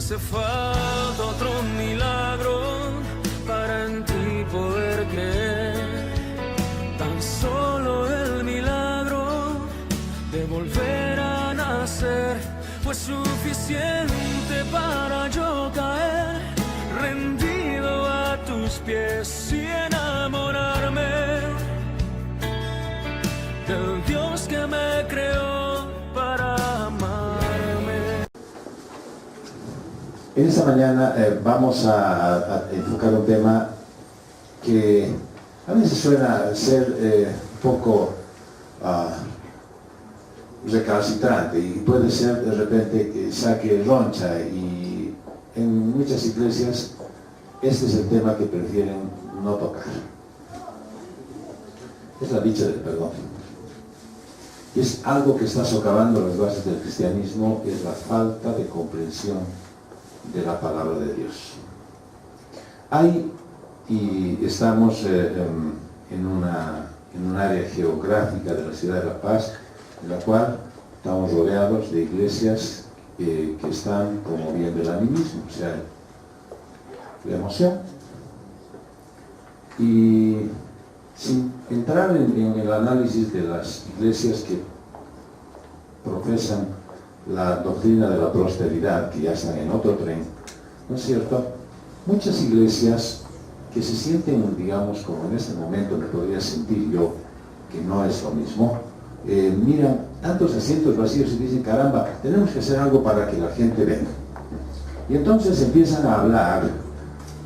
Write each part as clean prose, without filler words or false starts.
hace falta otro milagro para en ti poder creer. Tan solo el milagro de volver a nacer fue suficiente para yo caer rendido a tus pies y enamorarme del Dios que me creó para amarme. En esta mañana vamos a enfocar un tema que a veces suena ser un poco recalcitrante y puede ser de repente que saque roncha, y en muchas iglesias este es el tema que prefieren no tocar. Es la dicha del perdón. Es algo que está socavando las bases del cristianismo, es la falta de comprensión de la palabra de Dios. Estamos en un área geográfica de la ciudad de La Paz, en la cual estamos rodeados de iglesias que están promoviendo el animismo, o sea, la emoción. Y sin entrar en el análisis de las iglesias que profesan la doctrina de la prosperidad, que ya están en otro tren, ¿no es cierto? Muchas iglesias que se sienten, digamos, como en este momento me podría sentir yo, que no es lo mismo, miran tantos asientos vacíos y dicen, caramba, tenemos que hacer algo para que la gente venga. Y entonces empiezan a hablar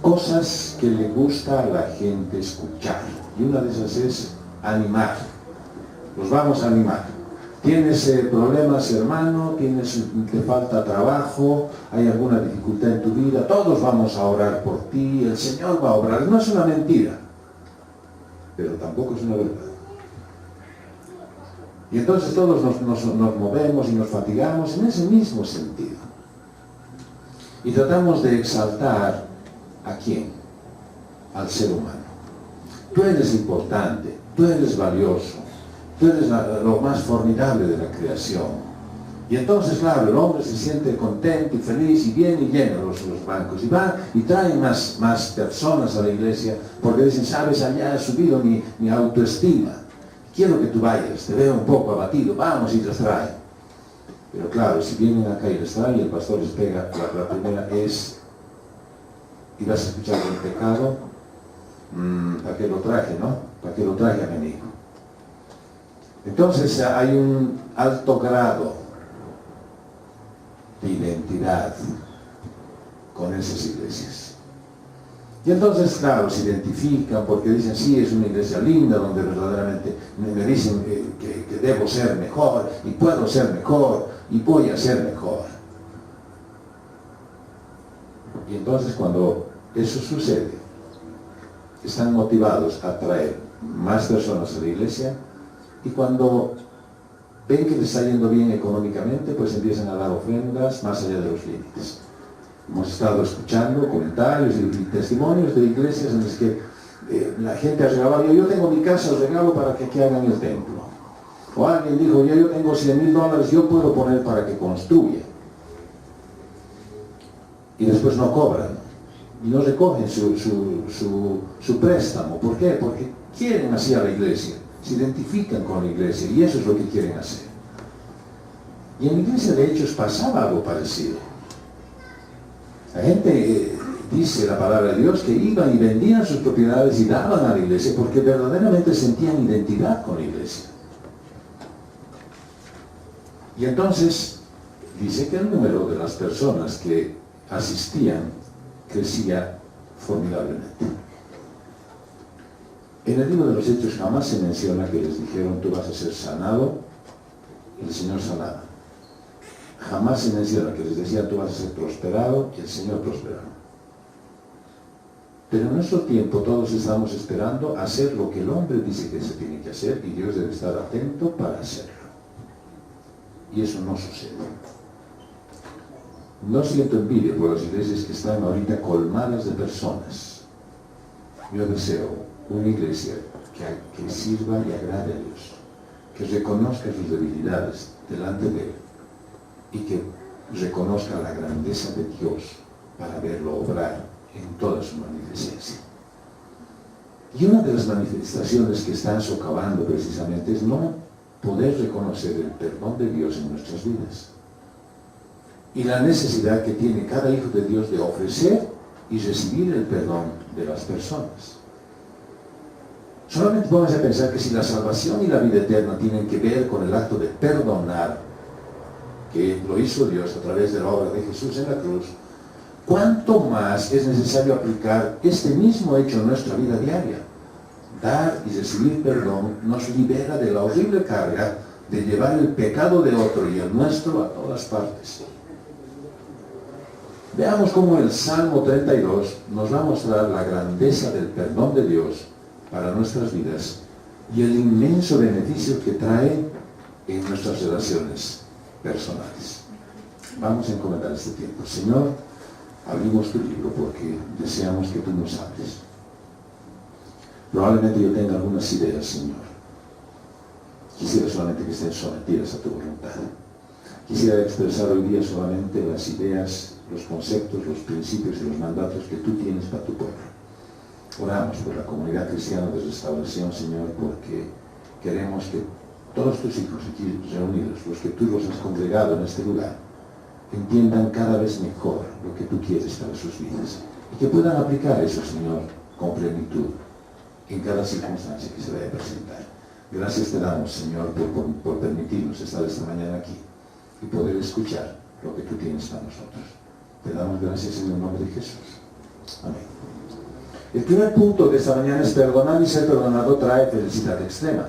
cosas que le gusta a la gente escuchar. Y una de esas es animar. Los vamos a animar. ¿Tienes problemas, hermano? ¿Te falta trabajo? ¿Hay alguna dificultad en tu vida? Todos vamos a orar por ti. El Señor va a obrar. No es una mentira, pero tampoco es una verdad. Y entonces todos nos movemos y nos fatigamos en ese mismo sentido. Y tratamos de exaltar ¿a quién? Al ser humano. Tú eres importante, tú eres valioso, tú eres lo más formidable de la creación. Y entonces, claro, el hombre se siente contento y feliz y viene y llena los bancos y va y trae más personas a la iglesia porque dicen, sabes, allá ha subido mi autoestima. Quiero que tú vayas, te veo un poco abatido, vamos, y te trae. Pero claro, si vienen acá y les trae, el pastor les pega, la primera es, y vas a escuchar el pecado, ¿para qué lo traje, no? ¿Para qué lo traje a mi amigo? Entonces hay un alto grado de identidad con esas iglesias. Y entonces, claro, se identifican porque dicen, sí, es una iglesia linda donde verdaderamente me dicen que debo ser mejor y puedo ser mejor y voy a ser mejor. Y entonces cuando eso sucede, están motivados a traer más personas a la iglesia, y cuando ven que les está yendo bien económicamente, pues empiezan a dar ofrendas más allá de los límites. Hemos estado escuchando comentarios y testimonios de iglesias en las que la gente ha regalado, yo tengo mi casa, os regalo para que aquí hagan el templo. O alguien dijo, yo tengo $100,000, yo puedo poner para que construya. Y después no cobran, y no recogen su préstamo. ¿Por qué? Porque quieren así a la iglesia, se identifican con la iglesia, y eso es lo que quieren hacer. Y en la iglesia de Hechos pasaba algo parecido. La gente, dice la palabra de Dios, que iban y vendían sus propiedades y daban a la iglesia porque verdaderamente sentían identidad con la iglesia. Y entonces dice que el número de las personas que asistían crecía formidablemente. En el libro de los Hechos jamás se menciona que les dijeron, tú vas a ser sanado, y el Señor sanaba. Jamás se menciona que les decía, tú vas a ser prosperado, y el Señor prosperaba. Pero en nuestro tiempo todos estamos esperando hacer lo que el hombre dice que se tiene que hacer, y Dios debe estar atento para hacerlo. Y eso no sucede. No siento envidia por las iglesias que están ahorita colmadas de personas. Yo deseo una iglesia que sirva y agrade a Dios, que reconozca sus debilidades delante de Él y que reconozca la grandeza de Dios para verlo obrar en toda su magnificencia. Y una de las manifestaciones que están socavando precisamente es no poder reconocer el perdón de Dios en nuestras vidas. Y la necesidad que tiene cada hijo de Dios de ofrecer y recibir el perdón de las personas. Solamente vamos a pensar que si la salvación y la vida eterna tienen que ver con el acto de perdonar, que lo hizo Dios a través de la obra de Jesús en la cruz, ¿cuánto más es necesario aplicar este mismo hecho en nuestra vida diaria? Dar y recibir perdón nos libera de la horrible carga de llevar el pecado de otro y el nuestro a todas partes. Veamos cómo el Salmo 32 nos va a mostrar la grandeza del perdón de Dios para nuestras vidas y el inmenso beneficio que trae en nuestras relaciones personales. Vamos a encomendar este tiempo. Señor, abrimos tu libro porque deseamos que tú nos hables. Probablemente yo tenga algunas ideas, Señor. Quisiera solamente que estén sometidas a tu voluntad. Quisiera expresar hoy día solamente las ideas, los conceptos, los principios y los mandatos que tú tienes para tu pueblo. Oramos por la comunidad cristiana de Restauración, Señor, porque queremos que todos tus hijos aquí reunidos, los que tú los has congregado en este lugar, entiendan cada vez mejor lo que tú quieres para sus vidas y que puedan aplicar eso, Señor, con plenitud en cada circunstancia que se vaya a presentar. Gracias te damos, Señor, por permitirnos estar esta mañana aquí y poder escuchar lo que tú tienes para nosotros. Te damos gracias en el nombre de Jesús. Amén. El primer punto de esta mañana es perdonar y ser perdonado trae felicidad extrema.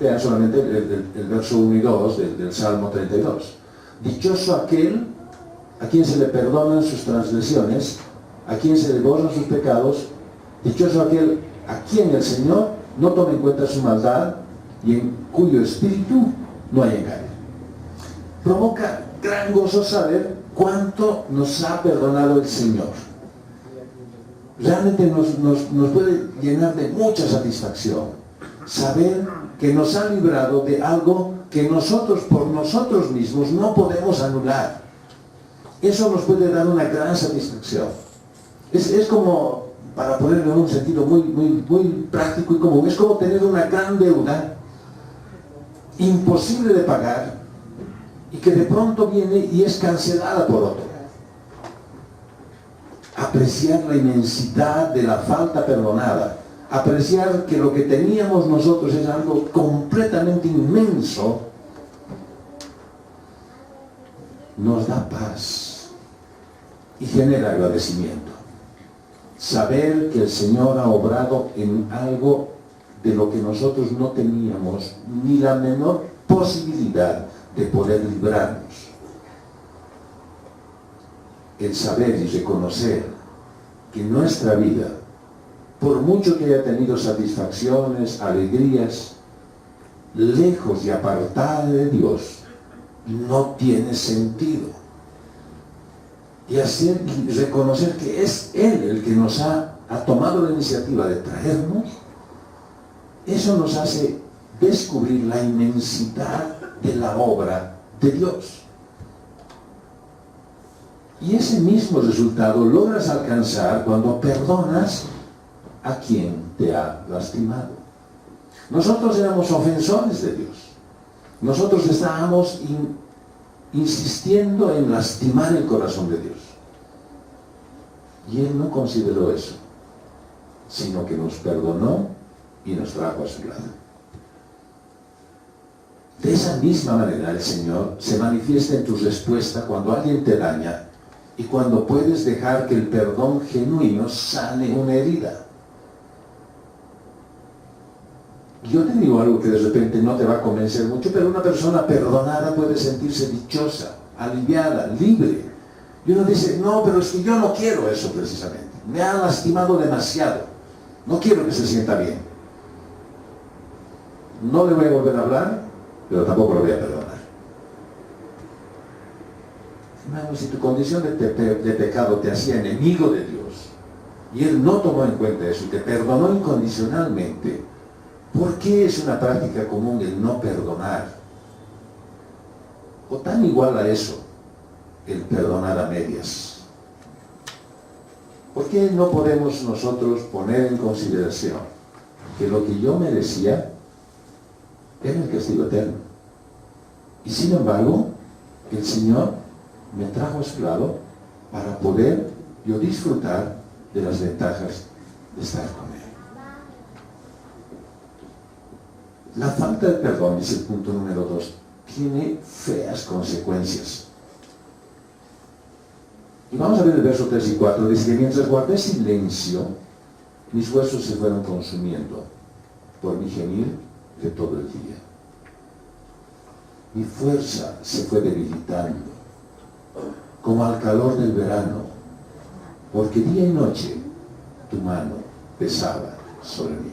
Vean solamente el verso 1 y 2 del Salmo 32. Dichoso aquel a quien se le perdonan sus transgresiones, a quien se le borran sus pecados, dichoso aquel a quien el Señor no toma en cuenta su maldad y en cuyo espíritu no hay engaño. Provoca gran gozo saber cuánto nos ha perdonado el Señor. Realmente nos puede llenar de mucha satisfacción saber que nos ha librado de algo que nosotros por nosotros mismos no podemos anular. Eso nos puede dar una gran satisfacción. Es como, para ponerlo en un sentido muy práctico y común, es como tener una gran deuda imposible de pagar y que de pronto viene y es cancelada por otro. Apreciar la inmensidad de la falta perdonada, apreciar que lo que teníamos nosotros es algo completamente inmenso, nos da paz y genera agradecimiento. Saber que el Señor ha obrado en algo de lo que nosotros no teníamos ni la menor posibilidad de poder librarnos. El saber y reconocer que nuestra vida, por mucho que haya tenido satisfacciones, alegrías, lejos y apartada de Dios, no tiene sentido. Y hacer y reconocer que es Él el que nos ha tomado la iniciativa de traernos, eso nos hace descubrir la inmensidad de la obra de Dios. Y ese mismo resultado logras alcanzar cuando perdonas a quien te ha lastimado. Nosotros éramos ofensores de Dios. Nosotros estábamos insistiendo en lastimar el corazón de Dios. Y Él no consideró eso, sino que nos perdonó y nos trajo a su lado. De esa misma manera el Señor se manifiesta en tu respuesta cuando alguien te daña y cuando puedes dejar que el perdón genuino sane una herida. Yo te digo algo que de repente no te va a convencer mucho, pero una persona perdonada puede sentirse dichosa, aliviada, libre. Y uno dice, no, pero es que yo no quiero eso precisamente. Me ha lastimado demasiado. No quiero que se sienta bien. No le voy a volver a hablar, pero tampoco lo voy a perdonar. Hermano, si tu condición de pecado te hacía enemigo de Dios, y Él no tomó en cuenta eso y te perdonó incondicionalmente, ¿por qué es una práctica común el no perdonar? o tan igual a eso, el perdonar a medias. ¿Por qué no podemos nosotros poner en consideración que lo que yo merecía era el castigo eterno? Y sin embargo, el Señor me trajo a su lado para poder yo disfrutar de las ventajas de estar con Él. La falta de perdón, dice el punto número 2, tiene feas consecuencias. Y vamos a ver el verso 3 y 4. Dice que mientras guardé silencio, mis huesos se fueron consumiendo por mi gemir de todo el día. Mi fuerza se fue debilitando, como al calor del verano, porque día y noche tu mano pesaba sobre mí.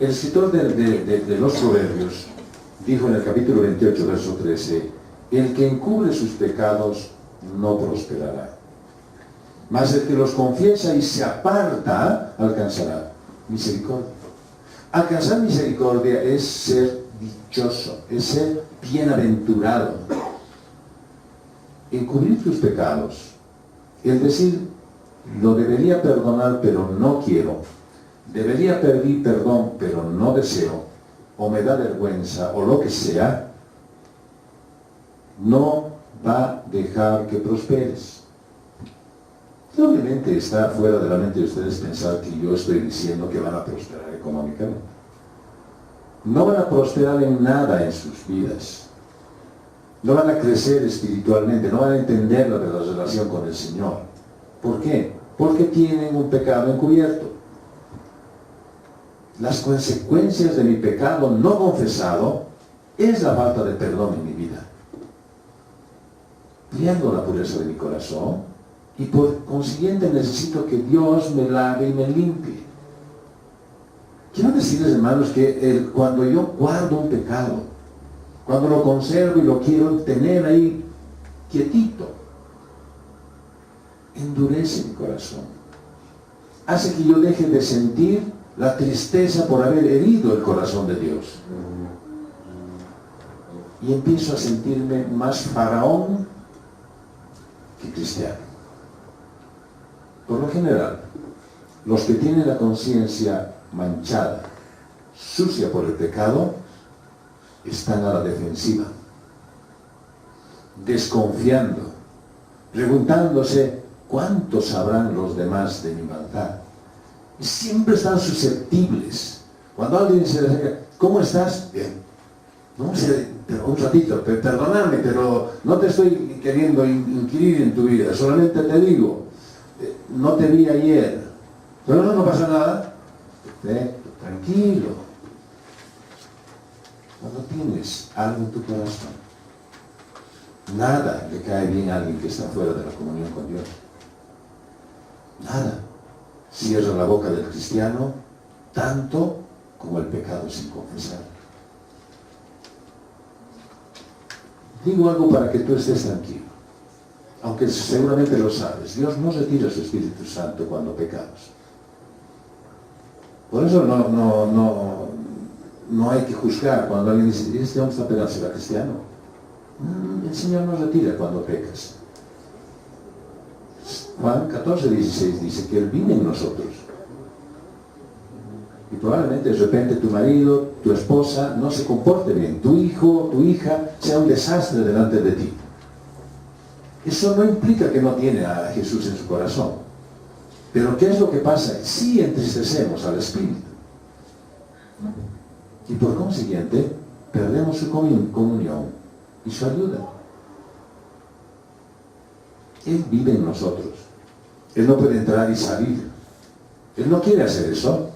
El escritor de los Proverbios dijo en el capítulo 28, verso 13, el que encubre sus pecados no prosperará, mas el que los confiesa y se aparta alcanzará misericordia. Alcanzar misericordia es ser dichoso, es ser bienaventurado. Encubrir tus pecados, es decir, lo debería perdonar pero no quiero, debería pedir perdón pero no deseo, o me da vergüenza, o lo que sea, no va a dejar que prosperes. Y obviamente está fuera de la mente de ustedes pensar que yo estoy diciendo que van a prosperar económicamente. No van a prosperar en nada en sus vidas. No van a crecer espiritualmente, no van a entender la relación con el Señor. ¿Por qué? Porque tienen un pecado encubierto. Las consecuencias de mi pecado no confesado es la falta de perdón en mi vida. Pierdo la pureza de mi corazón y por consiguiente necesito que Dios me lave y me limpie. Quiero decirles, hermanos, que cuando yo guardo un pecado, cuando lo conservo y lo quiero tener ahí quietito, endurece mi corazón. Hace que yo deje de sentir la tristeza por haber herido el corazón de Dios. Y empiezo a sentirme más faraón que cristiano. Por lo general, los que tienen la conciencia manchada, sucia por el pecado, están a la defensiva, desconfiando, preguntándose cuánto sabrán los demás de mi maldad. Y siempre están susceptibles. Cuando alguien se acerca, ¿cómo estás? Bien. No sé, pero un ratito, perdóname, pero no te estoy queriendo inquirir en tu vida, solamente te digo, no te vi ayer, pero no pasa nada. Tranquilo. Cuando tienes algo en tu corazón, nada le cae bien a alguien que está fuera de la comunión con Dios. Nada cierra la boca del cristiano tanto como el pecado sin confesar. Digo algo para que tú estés tranquilo, aunque seguramente lo sabes. Dios no retira su Espíritu Santo cuando pecamos. Por eso no hay que juzgar cuando alguien dice, este hombre está pecando, ¿será cristiano? El Señor no retira cuando pecas. Juan 14:16 dice que Él vive en nosotros. Y probablemente de repente tu marido, tu esposa no se comporte bien, tu hijo, tu hija sea un desastre delante de ti. Eso no implica que no tiene a Jesús en su corazón. Pero ¿qué es lo que pasa? Sí entristecemos al Espíritu. Y por consiguiente, perdemos su comunión y su ayuda. Él vive en nosotros. Él no puede entrar y salir. Él no quiere hacer eso.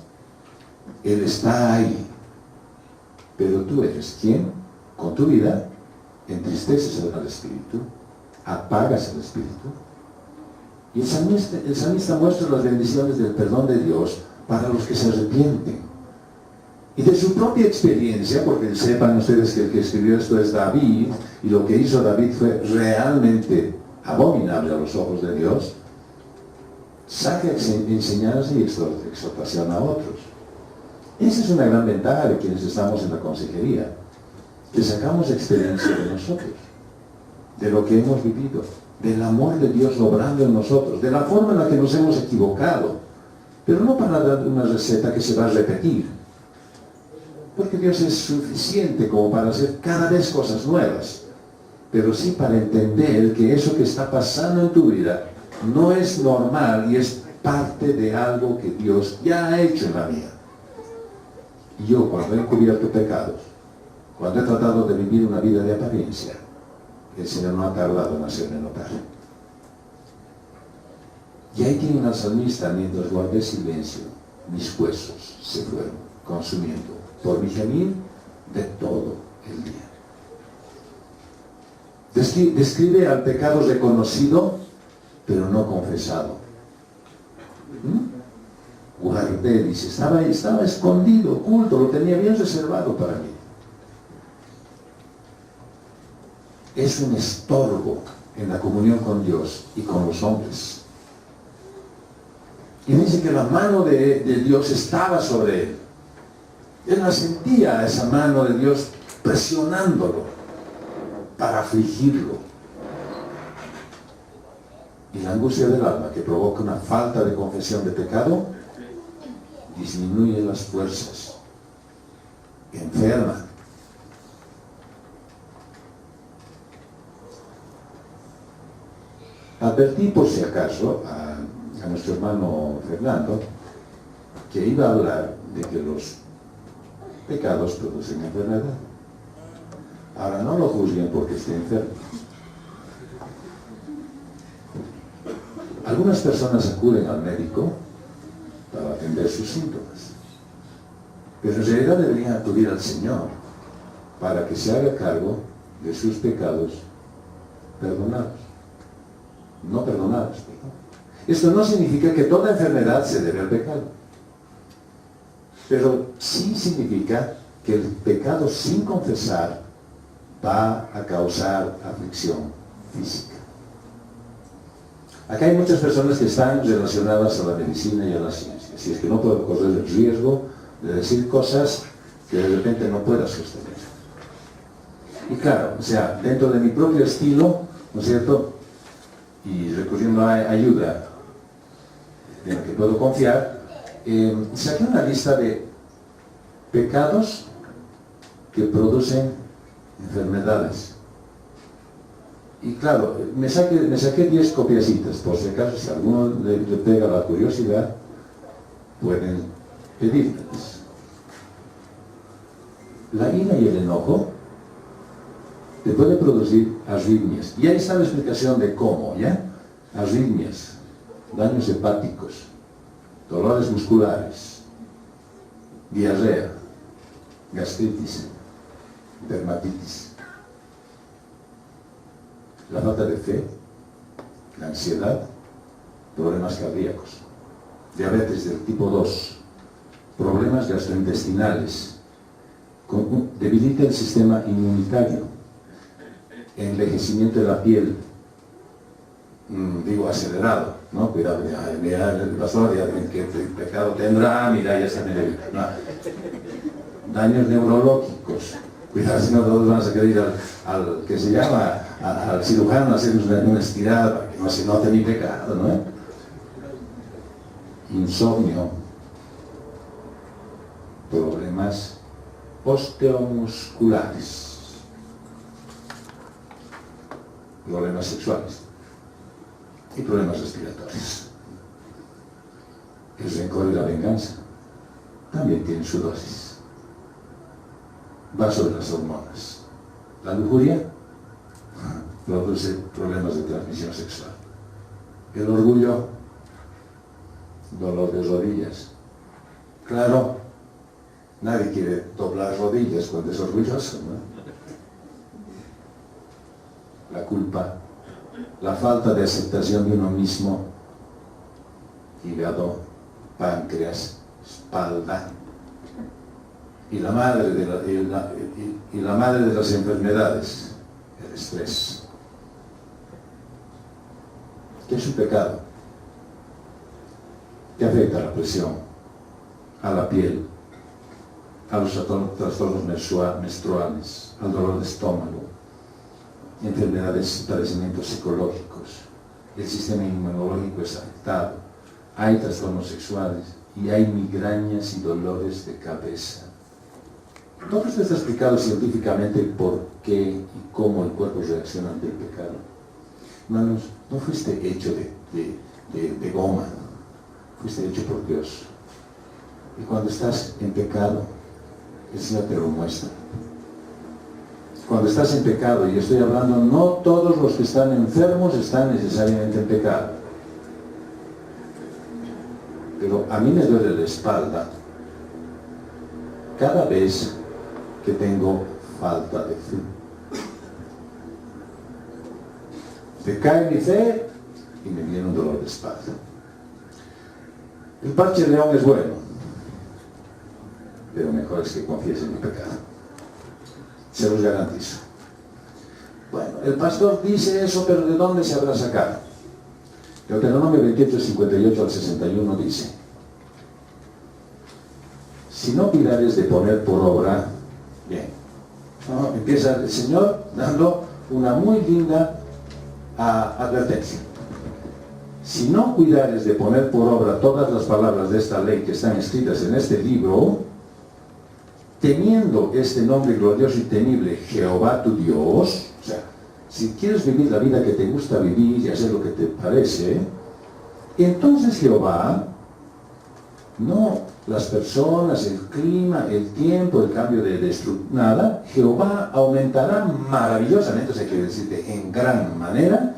Él está ahí. Pero tú eres quien, con tu vida, entristeces al Espíritu, apagas el Espíritu. Y el salmista muestra las bendiciones del perdón de Dios para los que se arrepienten. Y de su propia experiencia, porque sepan ustedes que el que escribió esto es David, y lo que hizo David fue realmente abominable a los ojos de Dios, saca enseñanza y exhortación a otros. Esa es una gran ventaja de quienes estamos en la consejería. que sacamos experiencia de nosotros, de lo que hemos vivido, del amor de Dios obrando en nosotros, de la forma en la que nos hemos equivocado, pero no para dar una receta que se va a repetir, porque Dios es suficiente como para hacer cada vez cosas nuevas, pero sí para entender que eso que está pasando en tu vida no es normal y es parte de algo que Dios ya ha hecho en la mía. Y yo, cuando he encubierto pecados, cuando he tratado de vivir una vida de apariencia, el Señor no ha tardado en hacerme notar. Y ahí tiene una salmista: mientras guardé silencio, mis huesos se fueron consumiendo por mi gemir de todo el día. Describe al pecado reconocido, pero no confesado. Guardé, dice, estaba escondido, oculto, lo tenía bien reservado para mí. Es un estorbo en la comunión con Dios y con los hombres. Y dice que la mano de Dios estaba sobre él. Él la sentía, esa mano de Dios presionándolo para afligirlo. Y la angustia del alma, que provoca una falta de confesión de pecado, disminuye las fuerzas, enferma. Advertí por si acaso a nuestro hermano Fernando que iba a hablar de que los pecados producen enfermedad. Ahora no lo juzguen porque esté enfermo. Algunas personas acuden al médico para atender sus síntomas, pero en realidad deberían acudir al Señor para que se haga cargo de sus pecados perdonados. No perdonados, perdón. Esto no significa que toda enfermedad se debe al pecado, pero sí significa que el pecado sin confesar va a causar aflicción física. Acá hay muchas personas que están relacionadas a la medicina y a la ciencia, así es que no puedo correr el riesgo de decir cosas que de repente no pueda sostener. Y claro, o sea, dentro de mi propio estilo, ¿no es cierto?, y recurriendo a ayuda en la que puedo confiar, saqué una lista de pecados que producen enfermedades. Y claro, me saqué 10 copiecitas, por si acaso, si a alguno le pega la curiosidad, pueden pedirlas. La ira y el enojo te puede producir arritmias. Y ahí está la explicación de cómo, ¿ya? Arritmias, daños hepáticos, dolores musculares, diarrea, gastritis, dermatitis. La falta de fe, la ansiedad, problemas cardíacos, diabetes del tipo 2, problemas gastrointestinales, debilita el sistema inmunitario, envejecimiento de la piel, digo acelerado, ¿no? Cuidado, mira el pastor, ya qué pecado tendrá, mira, ya está medio. No. Daños neurológicos, cuidado, si no todos van a querer ir al que se llama, al cirujano a hacer una estirada para que no se note mi pecado, ¿no? Insomnio, problemas osteomusculares, problemas sexuales y problemas respiratorios. El rencor y la venganza también tienen su dosis. Va sobre las hormonas. La lujuria produce problemas de transmisión sexual. El orgullo, dolor de rodillas. Claro, nadie quiere doblar rodillas cuando es orgulloso, ¿no? La culpa, la falta de aceptación de uno mismo, hígado, páncreas, espalda, y la madre de las enfermedades, el estrés. ¿Qué es un pecado? Que afecta a la presión, a la piel, a los trastornos menstruales, al dolor de estómago, enfermedades y padecimientos psicológicos. El sistema inmunológico es afectado, hay trastornos sexuales y hay migrañas y dolores de cabeza. Todo esto está explicado científicamente por qué y cómo el cuerpo reacciona ante el pecado. Hermanos, no fuiste hecho de goma, fuiste hecho por Dios. Y cuando estás en pecado, el Señor te lo muestra. Cuando estás en pecado, y estoy hablando, no todos los que están enfermos están necesariamente en pecado. Pero a mí me duele la espalda cada vez que tengo falta de fe. Se cae mi fe y me viene un dolor de espalda. El parche de león es bueno, pero mejor es que confíes en mi pecado. Se los garantizo. Bueno, el pastor dice eso, pero ¿de dónde se habrá sacado? Deuteronomio 28, 58 al 61 dice: si no cuidares de poner por obra, bien, ¿no? Empieza el Señor dando una muy linda advertencia. Si no cuidares de poner por obra todas las palabras de esta ley que están escritas en este libro, teniendo este nombre glorioso y temible, Jehová tu Dios, o sea, si quieres vivir la vida que te gusta vivir y hacer lo que te parece, entonces Jehová, no las personas, el clima, el tiempo, el cambio de nada, Jehová aumentará maravillosamente, o sea, quiere decir en gran manera,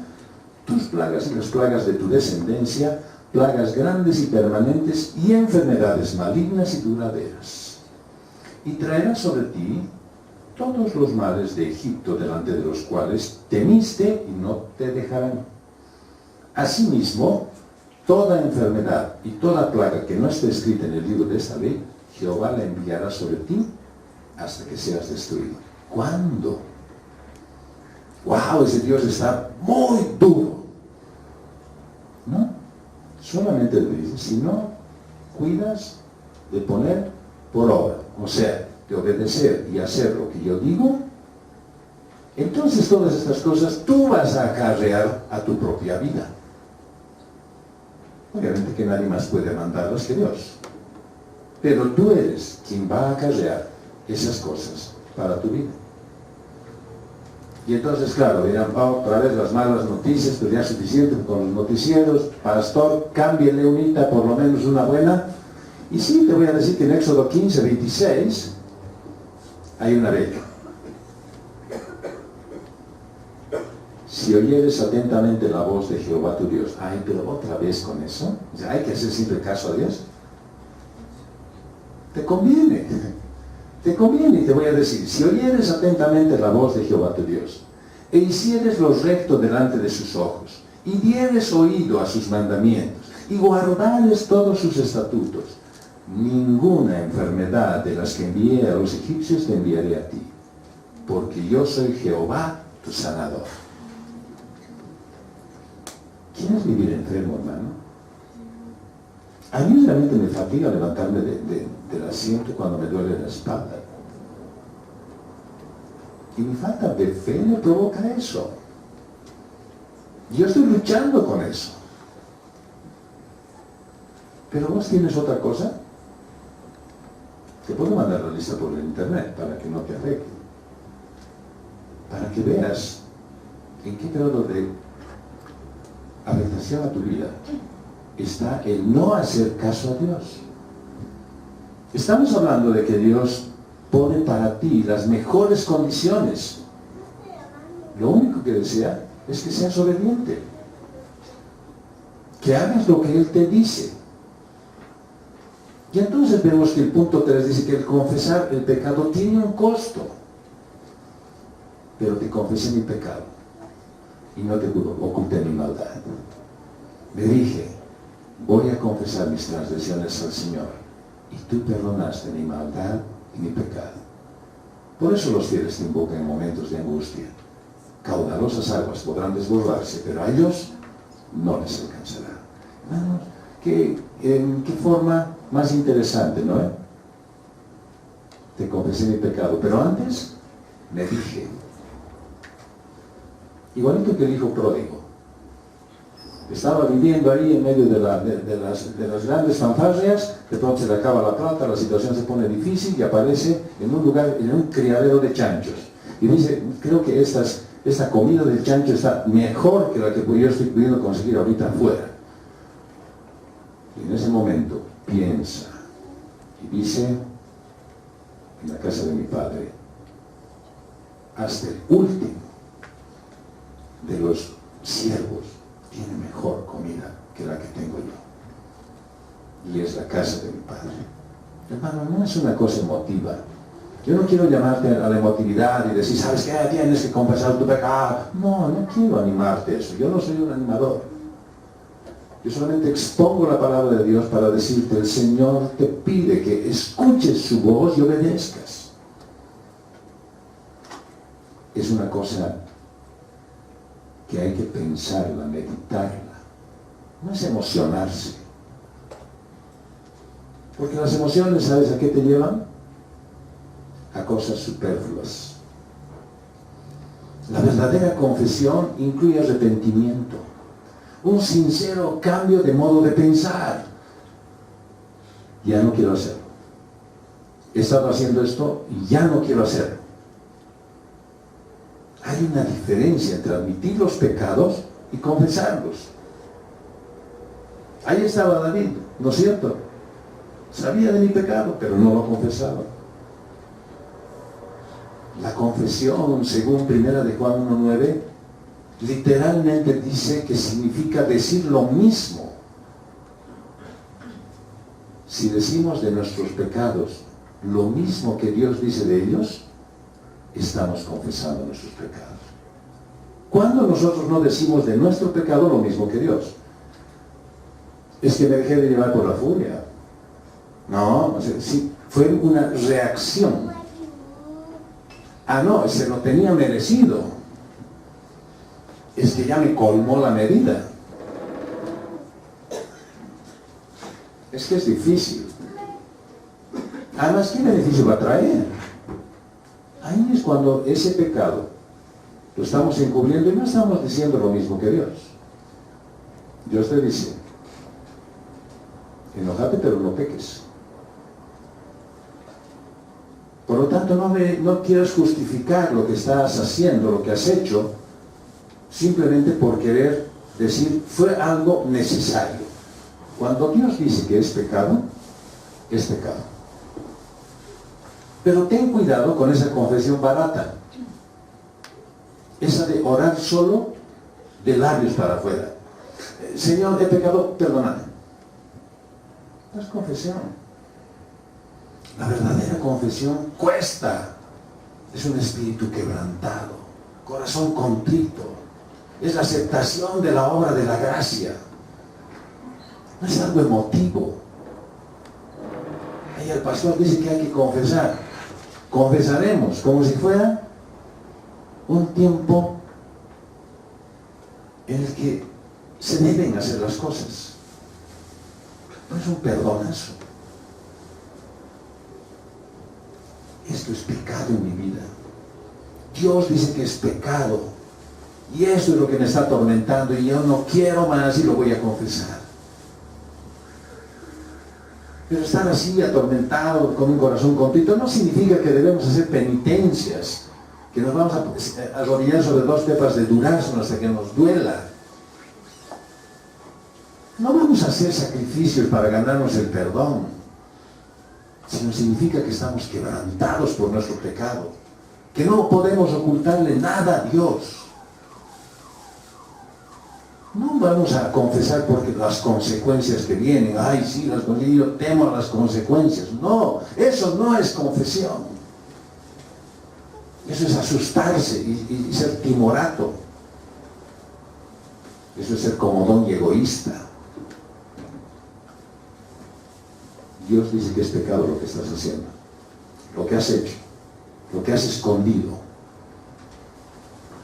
tus plagas y las plagas de tu descendencia, plagas grandes y permanentes y enfermedades malignas y duraderas. Y traerá sobre ti todos los males de Egipto, delante de los cuales temiste y no te dejarán. Asimismo, toda enfermedad y toda plaga que no esté escrita en el libro de esta ley, Jehová la enviará sobre ti hasta que seas destruido. ¿Cuándo? ¡Wow! Ese Dios está muy duro. No, solamente le dice, si no cuidas de poner por obra, o sea, de obedecer y hacer lo que yo digo, entonces todas estas cosas tú vas a acarrear a tu propia vida. Obviamente que nadie más puede mandarlas que Dios, pero tú eres quien va a acarrear esas cosas para tu vida. Y entonces, claro, dirán, otra vez las malas noticias, pero ya es suficiente con los noticieros, pastor, cámbienle unita, por lo menos una buena. Y sí, te voy a decir que en Éxodo 15, 26, hay una regla. Si oyeres atentamente la voz de Jehová tu Dios, ay, pero otra vez con eso, o sea, hay que hacer siempre caso a Dios. Te conviene, y te voy a decir, si oyeres atentamente la voz de Jehová tu Dios, e hicieres lo recto delante de sus ojos, y dieres oído a sus mandamientos, y guardares todos sus estatutos, ninguna enfermedad de las que envié a los egipcios te enviaré a ti, porque yo soy Jehová tu sanador. ¿Quieres vivir enfermo, hermano? A mí realmente me fatiga levantarme del asiento cuando me duele la espalda. Y mi falta de fe me provoca eso. Yo estoy luchando con eso. Pero vos tienes otra cosa. Te puedo mandar la lista por el internet para que no te afecte. Para que veas en qué grado de afectación a tu vida está el no hacer caso a Dios. Estamos hablando de que Dios pone para ti las mejores condiciones. Lo único que desea es que seas obediente, que hagas lo que Él te dice. Y entonces vemos que el punto 3 dice que el confesar el pecado tiene un costo. Pero te confesé mi pecado y no te oculté mi maldad. Le dije, voy a confesar mis transgresiones al Señor, y tú perdonaste mi maldad y mi pecado. Por eso los fieles te invocan en momentos de angustia. Caudalosas aguas podrán desbordarse, pero a ellos no les alcanzará. Hermanos, qué forma más interesante, ¿no? te confesé mi pecado, pero antes me dije, igualito que el hijo pródigo, estaba viviendo ahí en medio de las grandes fanfarrias, de pronto se le acaba la plata, la situación se pone difícil y aparece en un lugar, en un criadero de chanchos. Y dice, creo que esta comida del chancho está mejor que la que yo estoy pudiendo conseguir ahorita afuera. Y en ese momento piensa y dice, en la casa de mi padre, hasta el último de los siervos tiene mejor comida que la que tengo yo. Y es la casa de mi padre. Hermano, no es una cosa emotiva. Yo no quiero llamarte a la emotividad y decir, ¿sabes qué? Tienes que confesar tu pecado. No, no quiero animarte a eso. Yo no soy un animador. Yo solamente expongo la palabra de Dios para decirte, el Señor te pide que escuches su voz y obedezcas. Es una cosa que hay que pensarla, meditarla. No es emocionarse. Porque las emociones, ¿sabes a qué te llevan? A cosas superfluas. La verdadera confesión incluye arrepentimiento, un sincero cambio de modo de pensar. Ya no quiero hacerlo. He estado haciendo esto y ya no quiero hacerlo. Hay una diferencia entre admitir los pecados y confesarlos. Ahí estaba David, ¿no es cierto? Sabía de mi pecado, pero no lo confesaba. La confesión, según 1 de Juan 1:9, literalmente dice que significa decir lo mismo. Si decimos de nuestros pecados lo mismo que Dios dice de ellos, estamos confesando nuestros pecados. ¿Cuándo nosotros no decimos de nuestro pecado lo mismo que Dios? Es que me dejé de llevar por la furia. No, sí, fue una reacción. Ah, no, se lo tenía merecido. Es que ya me colmó la medida. Es que es difícil. Además, ¿qué beneficio va a traer? Ahí es cuando ese pecado lo estamos encubriendo y no estamos diciendo lo mismo que Dios. Dios te dice, enójate pero no peques. Por lo tanto, no quieras justificar lo que estás haciendo, lo que has hecho, simplemente por querer decir, fue algo necesario. Cuando Dios dice que es pecado, es pecado. Pero ten cuidado con esa confesión barata. Esa de orar solo de labios para afuera. Señor, he pecado, perdóname. No es confesión. La verdadera confesión cuesta. Es un espíritu quebrantado, corazón contrito. Es la aceptación de la obra de la gracia. No es algo emotivo. Ahí el pastor dice que hay que confesar. Confesaremos como si fuera un tiempo en el que se deben hacer las cosas. No es un perdonazo. Esto es pecado en mi vida. Dios dice que es pecado. Y eso es lo que me está atormentando y yo no quiero más y lo voy a confesar. Pero estar así atormentado con un corazón contrito no significa que debemos hacer penitencias, que nos vamos a arrodillar sobre 2 pepas de durazno hasta que nos duela. No vamos a hacer sacrificios para ganarnos el perdón, sino significa que estamos quebrantados por nuestro pecado, que no podemos ocultarle nada a Dios. No vamos a confesar porque las consecuencias que vienen, ay sí, las consecuencias, yo temo las consecuencias. No, eso no es confesión. Eso es asustarse y ser timorato. Eso es ser comodón y egoísta. Dios dice que es pecado lo que estás haciendo, lo que has hecho, lo que has escondido.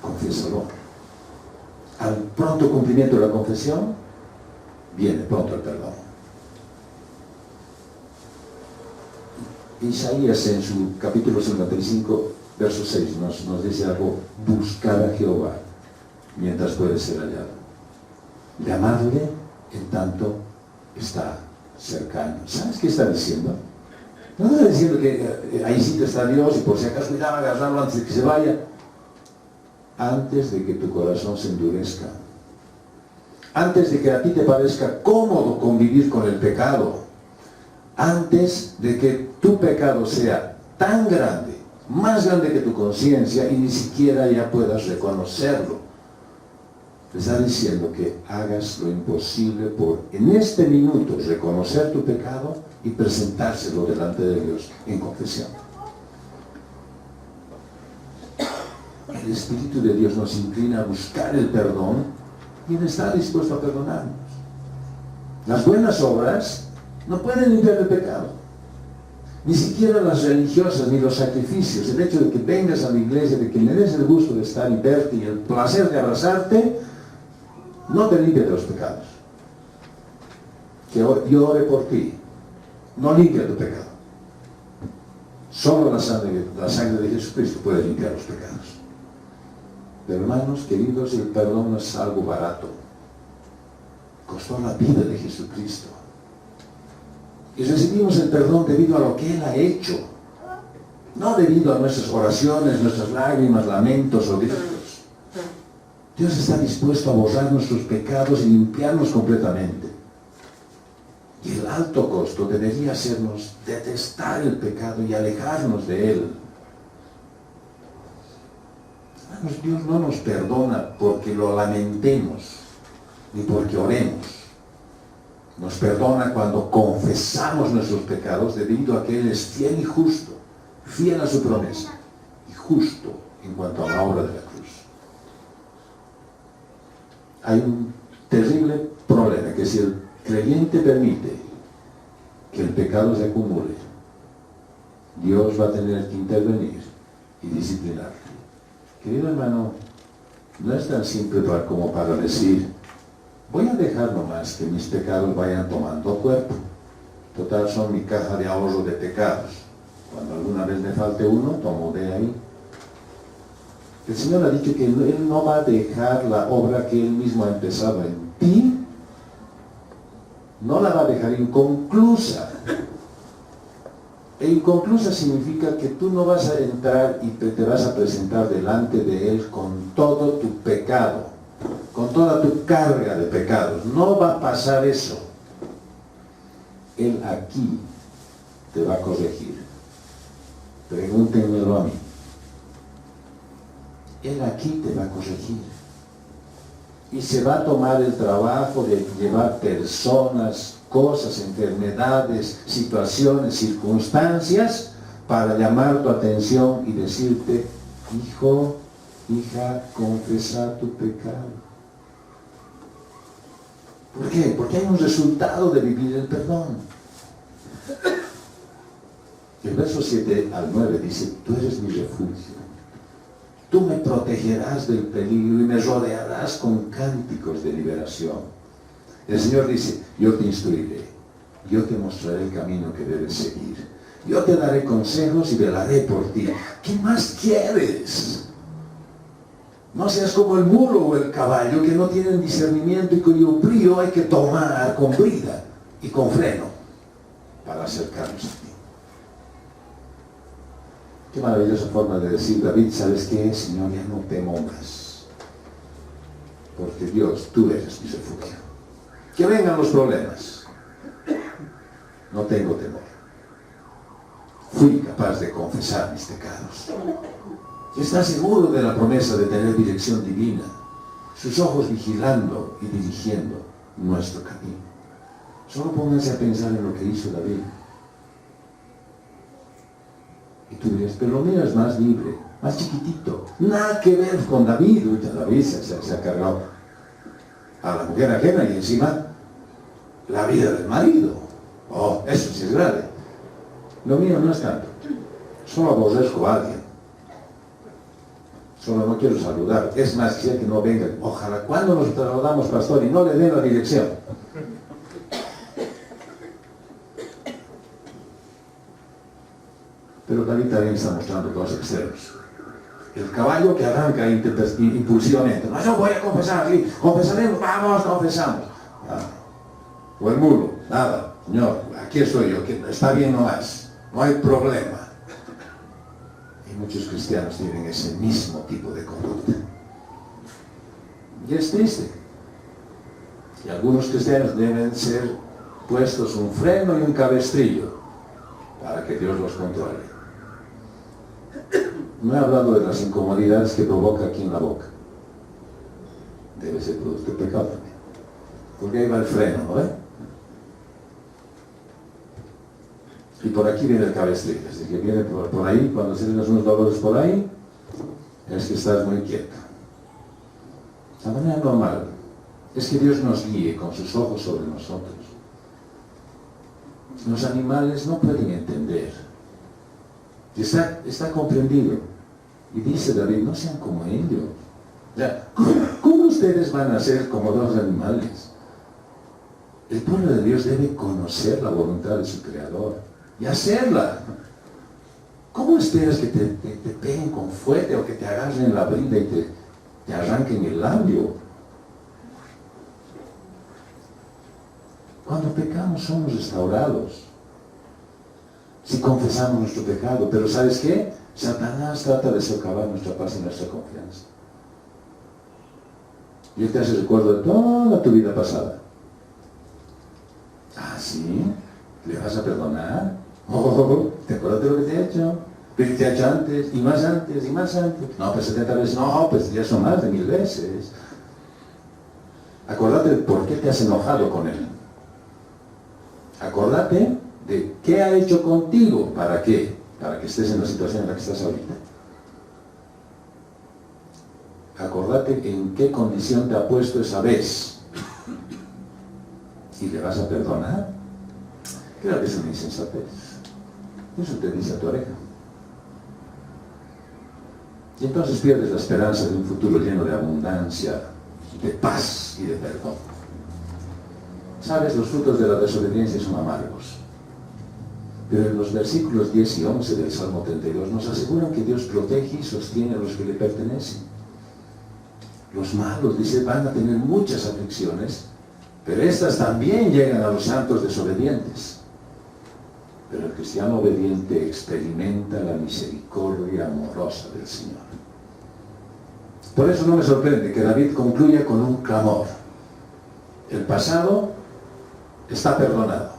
Confiésalo. Al pronto cumplimiento de la confesión, viene pronto el perdón. Isaías en su capítulo 55, verso 6, nos dice algo: buscar a Jehová mientras puede ser hallado. Llamadle en tanto está cercano. ¿Sabes qué está diciendo? No está diciendo que ahí sí está Dios y por si acaso cuidado agarrarlo antes de que se vaya. Antes de que tu corazón se endurezca, antes de que a ti te parezca cómodo convivir con el pecado, antes de que tu pecado sea tan grande, más grande que tu conciencia, y ni siquiera ya puedas reconocerlo, te está diciendo que hagas lo imposible por, en este minuto, reconocer tu pecado y presentárselo delante de Dios en confesión. El Espíritu de Dios nos inclina a buscar el perdón y Él está dispuesto a perdonarnos. Las buenas obras no pueden limpiar el pecado. Ni siquiera las religiosas ni los sacrificios. El hecho de que vengas a la iglesia, de que me des el gusto de estar y verte y el placer de abrazarte, no te limpia de los pecados. Que yo ore por ti, no limpia tu pecado. Solo la sangre de Jesucristo puede limpiar los pecados. Pero hermanos queridos, el perdón no es algo barato. Costó la vida de Jesucristo. Y recibimos el perdón debido a lo que Él ha hecho. No debido a nuestras oraciones, nuestras lágrimas, lamentos o gritos. Dios está dispuesto a borrar nuestros pecados y limpiarnos completamente. Y el alto costo debería hacernos detestar el pecado y alejarnos de él. Dios no nos perdona porque lo lamentemos, ni porque oremos. Nos perdona cuando confesamos nuestros pecados debido a que Él es fiel y justo, fiel a su promesa, y justo en cuanto a la obra de la cruz. Hay un terrible problema, que si el creyente permite que el pecado se acumule, Dios va a tener que intervenir y disciplinarlo. Querido hermano, no es tan simple como para decir: voy a dejar nomás que mis pecados vayan tomando cuerpo. Total, son mi caja de ahorro de pecados. Cuando alguna vez me falte uno, tomo de ahí. El Señor ha dicho que Él no va a dejar la obra que Él mismo ha empezado en ti, no la va a dejar inconclusa. E inconclusa significa que tú no vas a entrar y te vas a presentar delante de Él con todo tu pecado, con toda tu carga de pecados. No va a pasar eso. Él aquí te va a corregir. Pregúntenmelo a mí. Él aquí te va a corregir. Y se va a tomar el trabajo de llevar personas, cosas, enfermedades, situaciones, circunstancias, para llamar tu atención y decirte: hijo, hija, confesa tu pecado. ¿Por qué? Porque hay un resultado de vivir el perdón. El verso 7 al 9 dice: tú eres mi refugio. Tú me protegerás del peligro y me rodearás con cánticos de liberación. El Señor dice: yo te instruiré, yo te mostraré el camino que debes seguir, yo te daré consejos y velaré por ti. ¿Qué más quieres? No seas como el mulo o el caballo, que no tienen discernimiento y cuyo brío hay que tomar con brida y con freno para acercarnos a ti. Qué maravillosa forma de decir David: ¿sabes qué, Señor? Ya no temo más, porque Dios, tú eres mi refugio. Que vengan los problemas, no tengo temor. Fui capaz de confesar mis pecados. Está seguro de la promesa de tener dirección divina, sus ojos vigilando y dirigiendo nuestro camino. Solo pónganse a pensar en lo que hizo David. Y tú dirías: pero lo mío es más libre, más chiquitito. Nada que ver con David. David se ha cargado a la mujer ajena y encima la vida del marido. Oh, eso sí es grave. Lo mío no es tanto. Solo aborrezco a alguien. Solo no quiero saludar. Es más, quisiera que no venga. Ojalá, cuando nos trasladamos, pastor, y no le den la dirección. Pero David también está mostrando dos extremos. El caballo que arranca impulsivamente. No, yo voy a confesar, sí, confesaremos, vamos, confesamos. O el mulo, nada, Señor, aquí estoy yo, que está bien nomás, no hay problema. Y muchos cristianos tienen ese mismo tipo de conducta. Y es triste. Y algunos cristianos deben ser puestos un freno y un cabestrillo para que Dios los controle. No he hablado de las incomodidades que provoca aquí en la boca. Debe ser producto de pecado también. Porque ahí va el freno, ¿no? Y por aquí viene el cabestrillo. Así que viene por ahí, cuando tienes unos dolores por ahí, es que estás muy quieto. La manera normal es que Dios nos guíe con sus ojos sobre nosotros. Los animales no pueden entender. Está comprendido. Y dice David, no sean como ellos. O sea, ¿cómo ustedes van a ser como dos animales? El pueblo de Dios debe conocer la voluntad de su Creador y hacerla. ¿Cómo esperas que te peguen con fuerte o que te agarren la brida y te arranquen el labio? Cuando pecamos somos restaurados. Si confesamos nuestro pecado, pero ¿sabes qué? Satanás trata de socavar nuestra paz y nuestra confianza. Y él te hace recuerdo de toda tu vida pasada. ¿Ah, sí? ¿Le vas a perdonar? Oh, ¿te acuerdas de lo que te he hecho? ¿Pero te he hecho antes? ¿Y más antes? ¿Y más antes? No, pues 70 veces. No, pues ya son más de 1000 veces. Acuérdate de por qué te has enojado con él. Acordate de qué ha hecho contigo. ¿Para qué? Para que estés en la situación en la que estás ahorita. Acordate en qué condición te ha puesto esa vez. ¿Y le vas a perdonar? Creo que es una insensatez. Eso te dice a tu oreja. Y entonces pierdes la esperanza de un futuro lleno de abundancia, de paz y de perdón. ¿Sabes? Los frutos de la desobediencia son amargos. Pero en los versículos 10 y 11 del Salmo 32 nos aseguran que Dios protege y sostiene a los que le pertenecen. Los malos, dice, van a tener muchas aflicciones, pero estas también llegan a los santos desobedientes. Pero el cristiano obediente experimenta la misericordia amorosa del Señor. Por eso no me sorprende que David concluya con un clamor. El pasado está perdonado.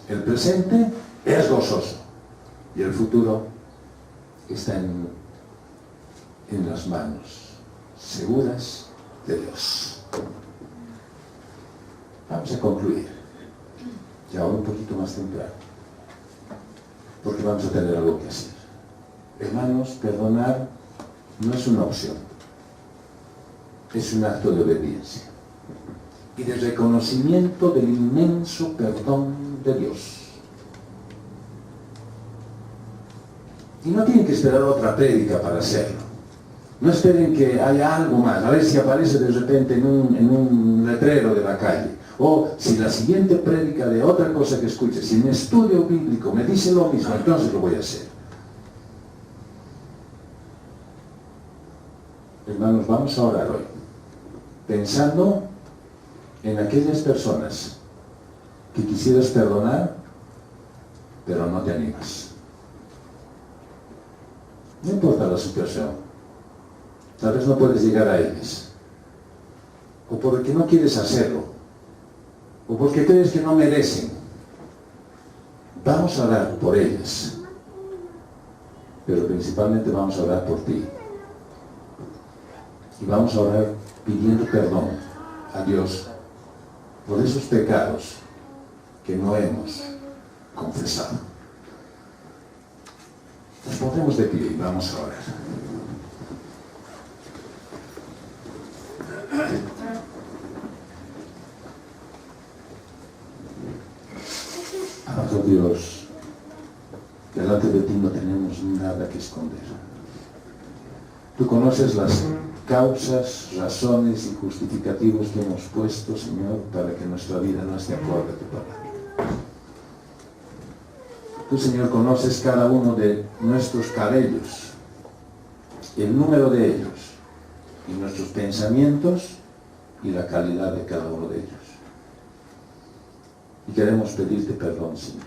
El presente es gozoso. Y el futuro está en las manos seguras de Dios. Vamos a concluir. Y ahora un poquito más temprano. Porque vamos a tener algo que hacer. Hermanos, perdonar no es una opción. Es un acto de obediencia. Y de reconocimiento del inmenso perdón de Dios. Y no tienen que esperar otra prédica para hacerlo. No esperen que haya algo más, a ver si aparece de repente en un letrero de la calle. O si la siguiente prédica de otra cosa que escuche, si mi estudio bíblico me dice lo mismo, entonces lo voy a hacer. Hermanos, vamos a orar hoy, pensando en aquellas personas que quisieras perdonar, pero no te animas. No importa la situación. Tal vez no puedes llegar a ellas. O porque no quieres hacerlo. O porque crees que no merecen. Vamos a orar por ellas. Pero principalmente vamos a orar por ti. Y vamos a orar pidiendo perdón a Dios por esos pecados que no hemos confesado. Nos pondremos de pie y vamos a orar. Amado Dios, delante de ti no tenemos nada que esconder. Tú conoces las causas, razones y justificativos que hemos puesto, Señor, para que nuestra vida no esté acorde a tu palabra. Tú, Señor, conoces cada uno de nuestros cabellos, el número de ellos, y nuestros pensamientos y la calidad de cada uno de ellos. Y queremos pedirte perdón, Señor,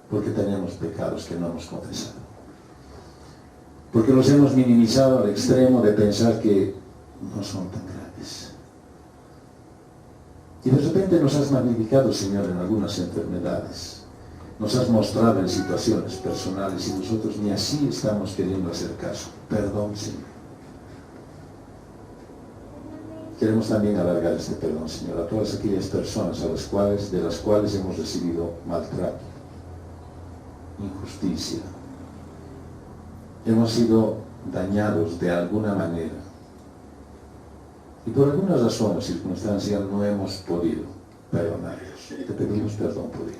porque tenemos pecados que no hemos confesado. Porque los hemos minimizado al extremo de pensar que no son tan graves. Y de repente nos has magnificado, Señor, en algunas enfermedades. Nos has mostrado en situaciones personales y nosotros ni así estamos queriendo hacer caso. Perdón, Señor. Queremos también alargar este perdón, Señor, a todas aquellas personas de las cuales hemos recibido maltrato, injusticia. Hemos sido dañados de alguna manera. Y por alguna razón o circunstancia no hemos podido perdonarlos. Te pedimos perdón por ellos.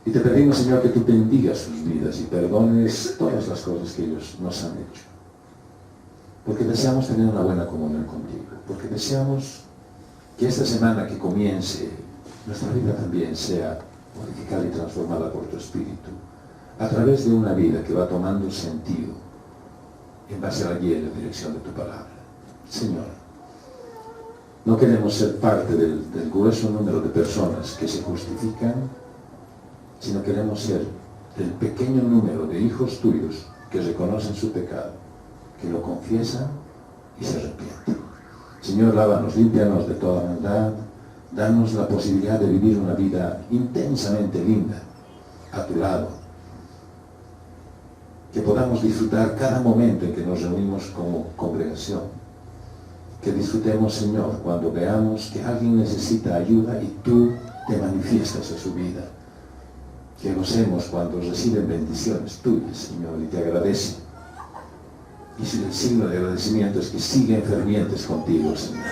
Y te pedimos, Señor, que tú bendigas sus vidas y perdones todas las cosas que ellos nos han hecho. Porque deseamos tener una buena comunión contigo. Porque deseamos que esta semana que comience, nuestra vida también sea modificada y transformada por tu Espíritu, a través de una vida que va tomando sentido en base a la guía y la dirección de tu palabra. Señor, no queremos ser parte del grueso número de personas que se justifican, sino queremos ser del pequeño número de hijos tuyos que reconocen su pecado, que lo confiesan y se arrepienten. Señor, lávanos, límpianos de toda maldad, danos la posibilidad de vivir una vida intensamente linda a tu lado, que podamos disfrutar cada momento en que nos reunimos como congregación, que disfrutemos, Señor, cuando veamos que alguien necesita ayuda y tú te manifiestas a su vida, que gocemos cuando reciben bendiciones tuyas, Señor, y te agradecen. Y si el signo de agradecimiento es que siguen fervientes contigo, Señor.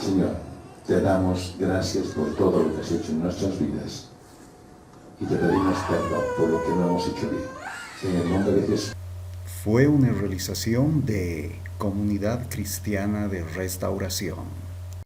Señor, te damos gracias por todo lo que has hecho en nuestras vidas y te pedimos perdón por lo que no hemos hecho bien. En el nombre de Jesús. Fue una realización de Comunidad Cristiana de Restauración.